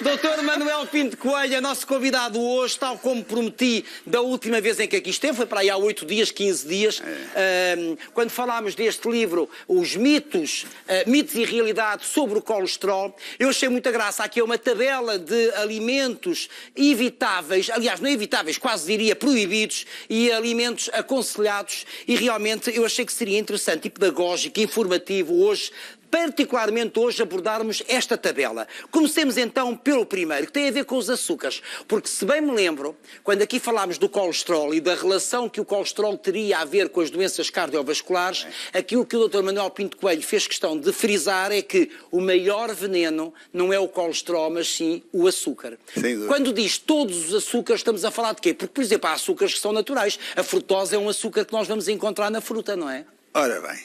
Doutor Manuel Pinto Coelho, nosso convidado hoje, tal como prometi da última vez em que aqui esteve, foi para aí há 8 dias, 15 dias, quando falámos deste livro, Os Mitos, Mitos e Realidade sobre o Colesterol. Eu achei muita graça. Aqui é uma tabela de alimentos evitáveis, aliás, não evitáveis, quase diria proibidos, e alimentos aconselhados, e realmente eu achei que seria interessante e pedagógico, informativo hoje, particularmente hoje, abordarmos esta tabela. Comecemos então pelo primeiro, que tem a ver com os açúcares, porque se bem me lembro, quando aqui falámos do colesterol e da relação que o colesterol teria a ver com as doenças cardiovasculares, aquilo que o Dr. Manuel Pinto Coelho fez questão de frisar é que o maior veneno não é o colesterol, mas sim o açúcar. Quando diz todos os açúcares, estamos a falar de quê? Porque, por exemplo, há açúcares que são naturais. A frutose é um açúcar que nós vamos encontrar na fruta, não é? Ora bem,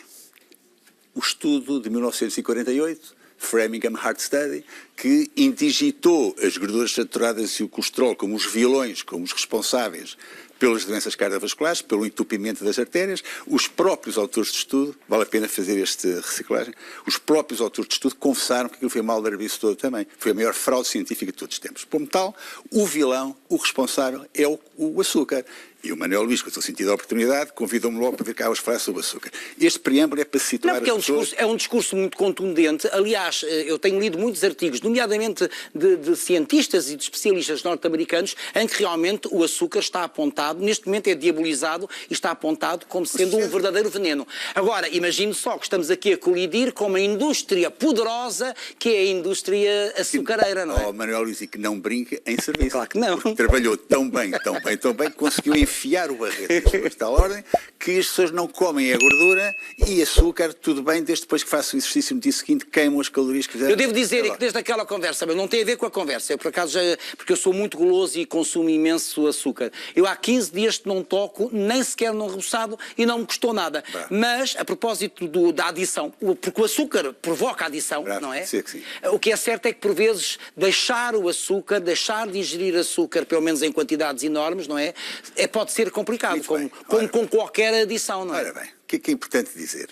o estudo de 1948, Framingham Heart Study, que indigitou as gorduras saturadas e o colesterol como os vilões, como os responsáveis pelas doenças cardiovasculares, pelo entupimento das artérias. Os próprios autores de estudo, vale a pena fazer esta reciclagem, os próprios autores de estudo confessaram que aquilo foi mal larviço todo também. Foi a maior fraude científica de todos os tempos. Como tal, o vilão, o responsável, é o açúcar. E o Manuel Luís, com o seu sentido da oportunidade, convidou-me logo para vir cá hoje falar sobre o açúcar. Este preâmbulo é para situar as pessoas... É um discurso muito contundente. Aliás, eu tenho lido muitos artigos, nomeadamente de cientistas e de especialistas norte-americanos, em que realmente o açúcar está apontado, neste momento é diabolizado e está apontado como sendo um verdadeiro veneno. Agora, imagine só que estamos aqui a colidir com uma indústria poderosa que é a indústria açucareira, não é? Oh, Manuel Luís, e que não brinca em serviço. Claro que não. Trabalhou tão bem, que conseguiu enfiar o barreto de tal ordem que as pessoas não comem a gordura e açúcar, tudo bem, desde depois que façam o exercício no dia seguinte, queimam as calorias que fizeram. Eu devo dizer que desde aquela conversa, mas não tem a ver com a conversa, eu por acaso porque eu sou muito goloso e consumo imenso açúcar. Eu há 15 dias que não toco, nem sequer num reboçado e não me custou nada. Bravo. Mas, a propósito da adição, porque o açúcar provoca adição, Bravo. não é? Sim, sim. O que é certo é que por vezes deixar o açúcar, deixar de ingerir açúcar, pelo menos em quantidades enormes, não é? Pode ser complicado, como com qualquer adição, não é? Ora bem, o que é importante dizer?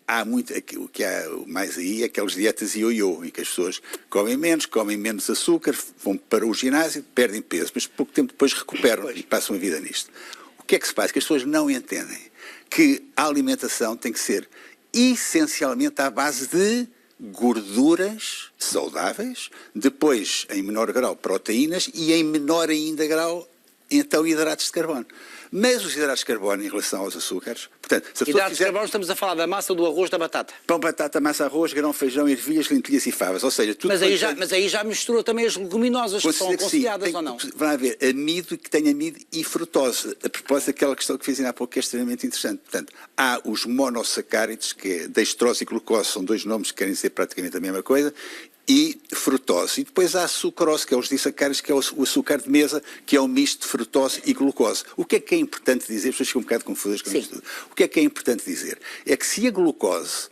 Há muito, o que há mais aí é aquelas dietas ioiô, em que as pessoas comem menos açúcar, vão para o ginásio, perdem peso, mas pouco tempo depois recuperam e passam a vida nisto. O que é que se passa? Que as pessoas não entendem que a alimentação tem que ser essencialmente à base de gorduras saudáveis, depois, em menor grau, proteínas e em menor ainda grau, então, hidratos de carbono. Mas os hidratos de carbono em relação aos açúcares... Portanto, se hidratos de carbono, estamos a falar da massa, do arroz, da batata. Pão, batata, massa, arroz, grão, feijão, ervilhas, lentilhas e favas. Ou seja, tudo... Mas aí já misturou também as leguminosas que são aconselhadas, ou não? Vai haver amido, que tem amido e frutose. A propósito daquela questão que fiz ainda há pouco, que é extremamente interessante. Portanto, há os monossacáridos, que é dextrose e glucose, são dois nomes que querem dizer praticamente a mesma coisa, e frutose. E depois há a sucrose, que é os disacáridos, que é o açúcar de mesa, que é o misto de frutose e glucose. O que é importante dizer? As pessoas ficam um bocado confusas com isto. O que é importante dizer? É que se a glucose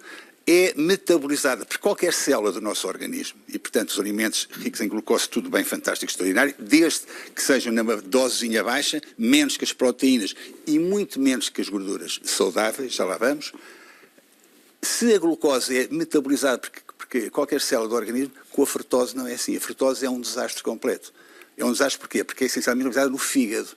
é metabolizada por qualquer célula do nosso organismo, e portanto os alimentos ricos em glucose, tudo bem, fantástico, extraordinário, desde que sejam numa dosezinha baixa, menos que as proteínas e muito menos que as gorduras saudáveis, já lá vamos. Se a glucose é metabolizada porque qualquer célula do organismo, com a frutose não é assim. A frutose é um desastre completo. É um desastre porquê? Porque é essencialmente metabolizada no fígado.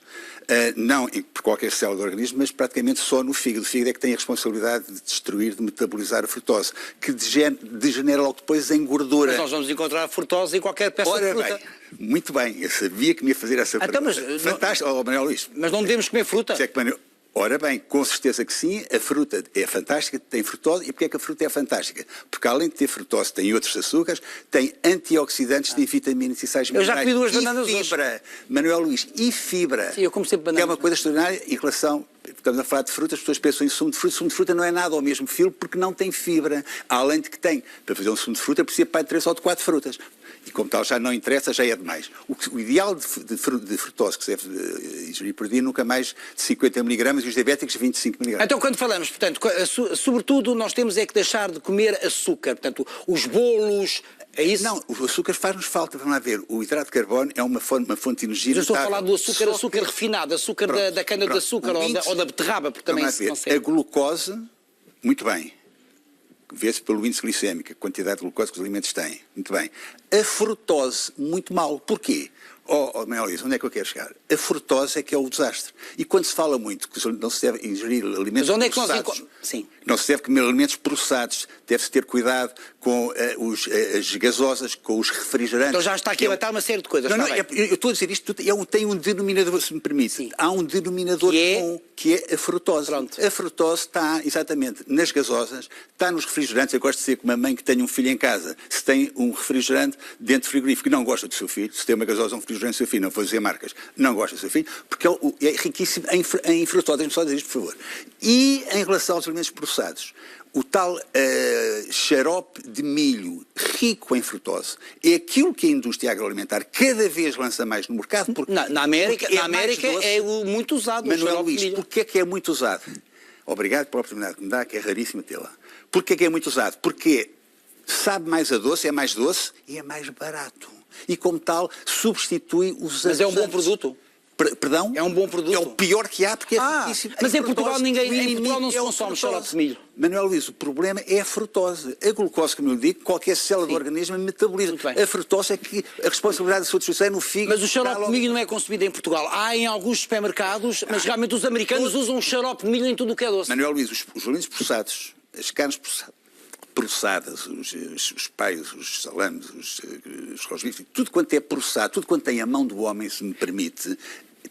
Não por qualquer célula do organismo, mas praticamente só no fígado. O fígado é que tem a responsabilidade de destruir, de metabolizar a frutose, que degenera logo depois em gordura. Mas nós vamos encontrar a frutose em qualquer peça de fruta. Bem, muito bem. Eu sabia que me ia fazer essa pergunta. Fantástico. Oh, Manuel Luís. Mas não devemos comer fruta? Ora bem, com certeza que sim, a fruta é fantástica, tem frutose. E porquê é que a fruta é fantástica? Porque além de ter frutose, tem outros açúcares, tem antioxidantes, tem vitaminas e sais minerais. Eu já comi 2 bananas hoje. E fibra, Manuel Luís, e fibra. Sim, eu como sempre bananas. Que é uma coisa extraordinária em relação... Estamos a falar de frutas, as pessoas pensam em sumo de fruta. Sumo de fruta não é nada ao mesmo filo porque não tem fibra. Além de que tem, para fazer um sumo de fruta, precisa de 3 ou de 4 frutas. E como tal já não interessa, já é demais. O ideal de frutose que se deve ingerir por dia nunca mais de 50 mg e os diabéticos 25 mg. Então quando falamos, portanto, sobretudo nós temos é que deixar de comer açúcar, portanto, os bolos... É isso? Não, o açúcar faz-nos falta, vamos lá ver. O hidrato de carbono é uma fonte de energia. Mas eu estou a falar do açúcar refinado, açúcar da cana-de-açúcar ou da beterraba, porque também se consegue. A glucose, muito bem. vê-se pelo índice glicémico, a quantidade de glucose que os alimentos têm. Muito bem. A frutose, muito mal. Porquê? Manuel Luís, onde é que eu quero chegar? A frutose é que é o desastre. E quando se fala muito que não se deve ingerir alimentos processados, Sim. não se deve comer alimentos processados, deve-se ter cuidado com as gasosas, com os refrigerantes. Então já está aqui a matar uma série de coisas. Não, eu estou a dizer isto, tem um denominador, se me permite. Sim. Há um denominador comum, que é a frutose. Pronto. A frutose está exatamente nas gasosas, está nos refrigerantes. Eu gosto de dizer que uma mãe que tem um filho em casa, se tem um refrigerante dentro do frigorífico e não gosta do seu filho, se tem uma gasosa, um refrigerante do seu filho, não vou dizer marcas, não gosta do seu filho, porque é riquíssimo em frutose. Deixe-me só dizer isto, por favor. E em relação aos alimentos processados, o tal xarope de milho rico em frutose é aquilo que a indústria agroalimentar cada vez lança mais no mercado. Porque, na América é muito usado. Manuel Luís, porquê é que é muito usado? Obrigado pela oportunidade que me dá, que é raríssima tê-la. Porquê é que é muito usado? Porque sabe mais a doce, é mais doce e é mais barato. E como tal, substitui os Mas é um bom produto? Perdão? É um bom produto? É o pior que há, porque é riquíssimo. Mas em Portugal não se consome xarope de milho. Manuel Luís, o problema é a frutose. A glucose, como eu lhe digo, qualquer célula do organismo metaboliza. A frutose é que a responsabilidade da sua destruição é no fígado. Mas o xarope de milho não é consumido em Portugal. Há em alguns supermercados, mas realmente os americanos usam xarope de milho em tudo o que é doce. Manuel Luís, os alimentos processados, as carnes processadas, os paios, os salames, os rosbifes, tudo quanto é processado, tudo quanto tem a mão do homem, se me permite,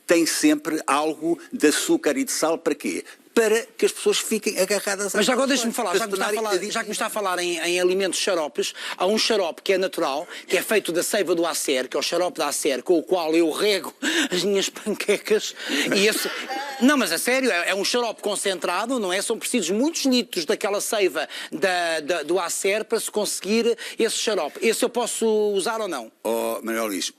tem sempre algo de açúcar e de sal. Para quê? Para que as pessoas fiquem agarradas. Mas agora deixe-me falar, já que me está a falar em alimentos xaropes, há um xarope que é natural, que é feito da seiva do acer, que é o xarope da acer, com o qual eu rego as minhas panquecas, e esse... Não, mas a sério, é um xarope concentrado, não é? São precisos muitos litros daquela seiva do acer para se conseguir esse xarope. Esse eu posso usar ou não? Manuel Luís,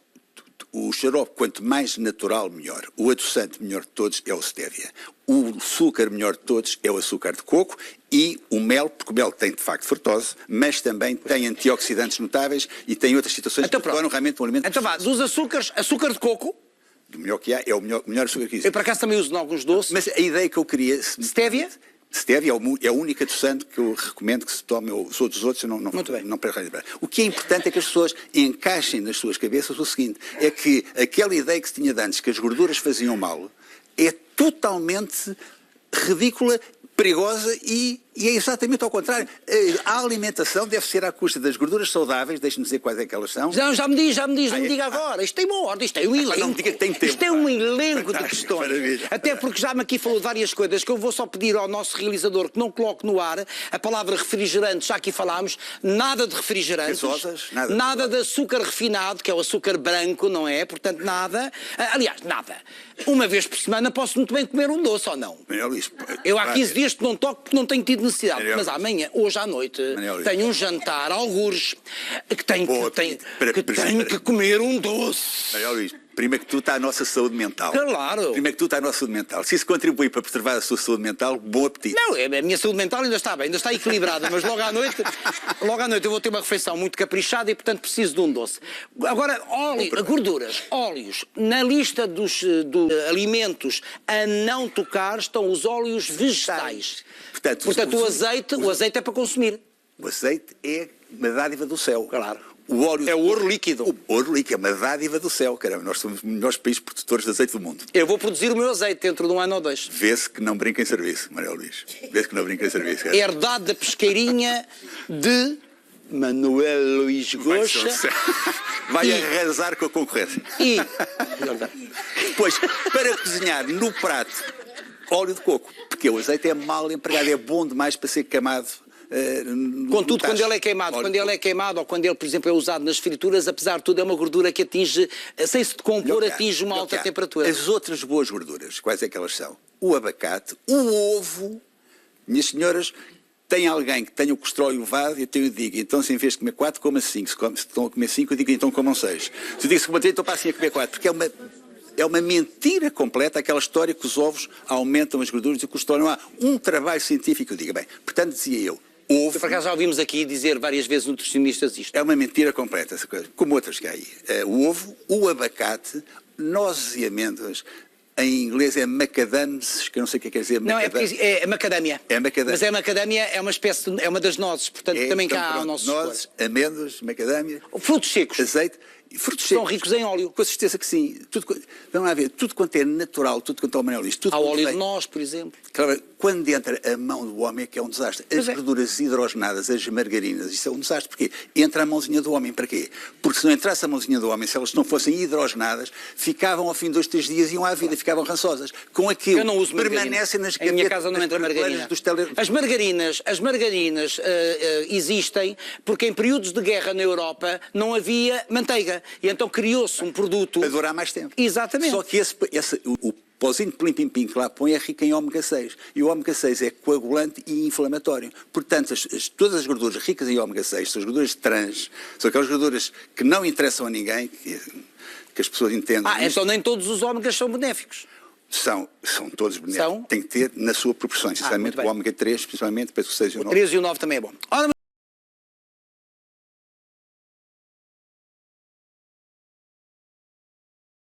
o xarope, quanto mais natural, melhor. O adoçante melhor de todos é o stevia. O açúcar melhor de todos é o açúcar de coco e o mel, porque o mel tem de facto frutose, mas também tem antioxidantes notáveis e tem outras situações que tornam realmente um alimento. Então vá, dos açúcares, açúcar de coco. O melhor que há é o melhor açúcar que existe. Eu por acaso também uso em alguns doces. Mas a ideia que eu queria... Stevia? Stevia é o único adoçante que eu recomendo que se tome. Os outros eu não para lembrar. O que é importante é que as pessoas encaixem nas suas cabeças o seguinte, é que aquela ideia que se tinha de antes, que as gorduras faziam mal, é totalmente ridícula, perigosa e é exatamente ao contrário. A alimentação deve ser à custa das gorduras saudáveis, deixe-me dizer quais é que elas são. Não, já me diga agora. Isto tem uma ordem, isto tem um elenco. Não me diga que tem tempo. Isto é um elenco de questões. Maravilha. Até porque já me aqui falou de várias coisas que eu vou só pedir ao nosso realizador que não coloque no ar a palavra refrigerante, já aqui falámos, nada de refrigerantes, gasosas, nada de açúcar refinado, que é o açúcar branco, não é? Portanto, nada. Aliás, nada. Uma vez por semana posso muito bem comer um doce ou não? Eu há 15 dias que não toco porque não tenho tido necessidade. Mas amanhã, hoje à noite, tenho um jantar, algures, que tenho que comer um doce. Primeiro que tudo está a nossa saúde mental. Claro. Primeiro que tudo está a nossa saúde mental. Se isso contribui para preservar a sua saúde mental, bom apetite. Não, a minha saúde mental ainda está bem, ainda está equilibrada, mas logo à noite eu vou ter uma refeição muito caprichada e, portanto, preciso de um doce. Agora, gorduras, óleos. Na lista dos alimentos a não tocar estão os óleos vegetais. Portanto, o azeite é para consumir. O azeite é uma dádiva do céu. Claro. O óleo é o ouro líquido. O ouro líquido é uma dádiva do céu, caramba. Nós somos os melhores países produtores de azeite do mundo. Eu vou produzir o meu azeite dentro de um ano ou dois. Vê-se que não brinca em serviço, Manuel Luís. Vê-se que não brinca em serviço. Cara. Herdade da pesqueirinha de Manuel Luís Goxa. Vai arrasar com a concorrência. Depois, para cozinhar no prato, óleo de coco. Porque o azeite é mal empregado, é bom demais para ser queimado. Contudo, quando ele é queimado, ou quando ele, por exemplo, é usado nas frituras, apesar de tudo, é uma gordura que atinge, sem se decompor, atinge uma alta temperatura. As outras boas gorduras, quais é que elas são? O abacate, o ovo. Minhas senhoras, tem alguém que tenha o colesterol elevado, eu digo, então se em vez de comer 4, coma 5. Se estão a comer 5, eu digo, então comam 6. Se eu digo que comam 3, então passem a comer 4. Porque é uma mentira completa aquela história que os ovos aumentam as gorduras e o colesterol. Não há um trabalho científico que diga, bem, portanto dizia eu, ovo... Por acaso já ouvimos aqui dizer várias vezes nutricionistas isto. É uma mentira completa essa coisa, como outras que há aí. O ovo, o abacate, nozes e amêndoas, Em inglês é macadamses, que eu não sei o que quer dizer. Não, é porque é macadâmia. É macadâmia. Mas é macadâmia, é uma espécie, é uma das nozes, portanto também então, cá há o pronto, nosso nozes, amêndoas, macadâmia, frutos secos. azeite. Frutos São secos. ricos em óleo. Com certeza que sim. Vamos lá ver, tudo quanto é natural, tudo quanto é o Manuel diz, tudo Há quanto óleo vem- de noz, por exemplo. Claro, quando entra a mão do homem é que é um desastre. As Pois é. gorduras hidrogenadas, as margarinas, isso é um desastre. Porquê? Entra a mãozinha do homem. Para quê? Porque se não entrasse a mãozinha do homem, se elas não fossem hidrogenadas, ficavam ao fim de 2, 3 dias e iam à vida, ficavam rançosas. Com aquilo, Eu não uso margarina. permanecem nas Em minha casa não nas entra margarina. dos As margarinas existem porque em períodos de guerra na Europa não havia manteiga. E então criou-se um produto... para durar mais tempo. Exatamente. Só que o pozinho de plim-pim-pim que lá põe é rico em ômega 6. E o ômega 6 é coagulante e inflamatório. Portanto, todas as gorduras ricas em ômega 6 são as gorduras trans, são aquelas gorduras que não interessam a ninguém, que as pessoas entendem. Então nem todos os ômegas são benéficos. São todos benéficos. São? Tem que ter na sua proporção. Sinceramente, muito bem. o ômega 3, principalmente, depois o 6 e o 9. 13 e o 9 também é bom. Ora,